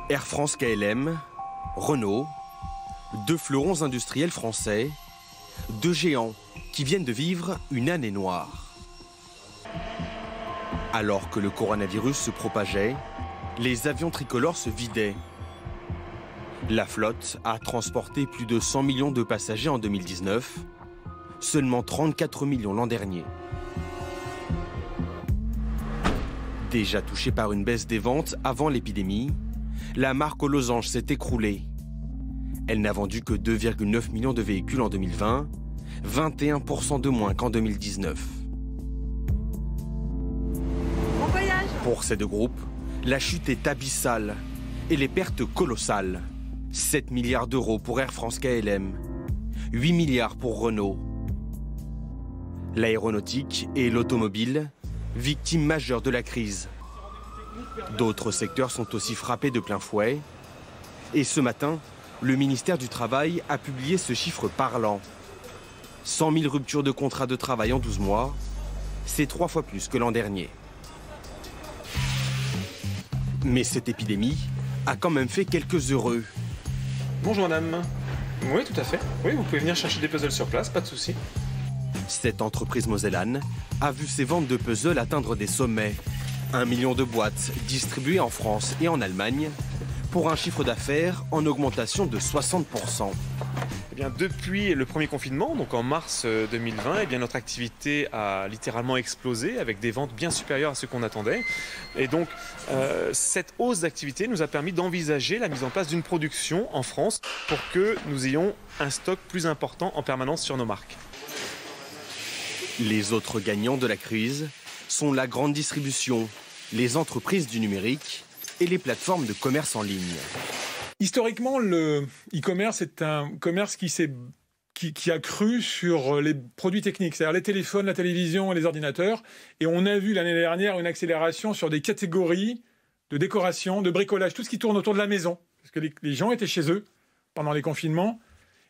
Air France KLM, Renault, deux fleurons industriels français, deux géants qui viennent de vivre une année noire. Alors que le coronavirus se propageait, les avions tricolores se vidaient. La flotte a transporté plus de 100 millions de passagers en 2019, seulement 34 millions l'an dernier. Déjà touchée par une baisse des ventes avant l'épidémie, la marque aux losanges s'est écroulée. Elle n'a vendu que 2,9 millions de véhicules en 2020, 21% de moins qu'en 2019. Bon voyage! Pour ces deux groupes, la chute est abyssale et les pertes colossales. 7 milliards d'euros pour Air France KLM, 8 milliards pour Renault. L'aéronautique et l'automobile, victimes majeures de la crise. D'autres secteurs sont aussi frappés de plein fouet. Et ce matin, le ministère du Travail a publié ce chiffre parlant. 100 000 ruptures de contrat de travail en 12 mois, c'est 3 fois plus que l'an dernier. Mais cette épidémie a quand même fait quelques heureux. Bonjour madame. Oui, tout à fait. Oui, vous pouvez venir chercher des puzzles sur place, pas de souci. Cette entreprise mosellane a vu ses ventes de puzzles atteindre des sommets. 1 million de boîtes distribuées en France et en Allemagne pour un chiffre d'affaires en augmentation de 60%. Eh bien, depuis le premier confinement, donc en mars 2020, eh bien, notre activité a littéralement explosé avec des ventes bien supérieures à ce qu'on attendait. Et donc, cette hausse d'activité nous a permis d'envisager la mise en place d'une production en France pour que nous ayons un stock plus important en permanence sur nos marques. Les autres gagnants de la crise sont la grande distribution, les entreprises du numérique et les plateformes de commerce en ligne. Historiquement, le e-commerce est un commerce qui a cru sur les produits techniques, c'est-à-dire les téléphones, la télévision et les ordinateurs. Et on a vu l'année dernière une accélération sur des catégories de décoration, de bricolage, tout ce qui tourne autour de la maison. Parce que les gens étaient chez eux pendant les confinements.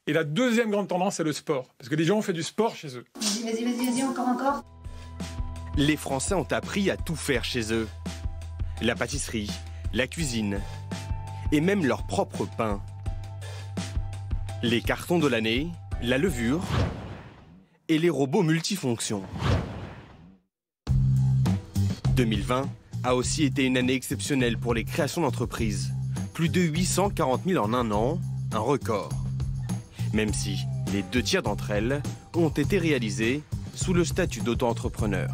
Et la deuxième grande tendance, c'est le sport. Parce que les gens ont fait du sport chez eux. Vas-y, encore. Les Français ont appris à tout faire chez eux. La pâtisserie, la cuisine et même leur propre pain. Les cartons de l'année, la levure et les robots multifonctions. 2020 a aussi été une année exceptionnelle pour les créations d'entreprises. Plus de 840 000 en un an, un record. Même si les 2 tiers d'entre elles ont été réalisées sous le statut d'auto-entrepreneur.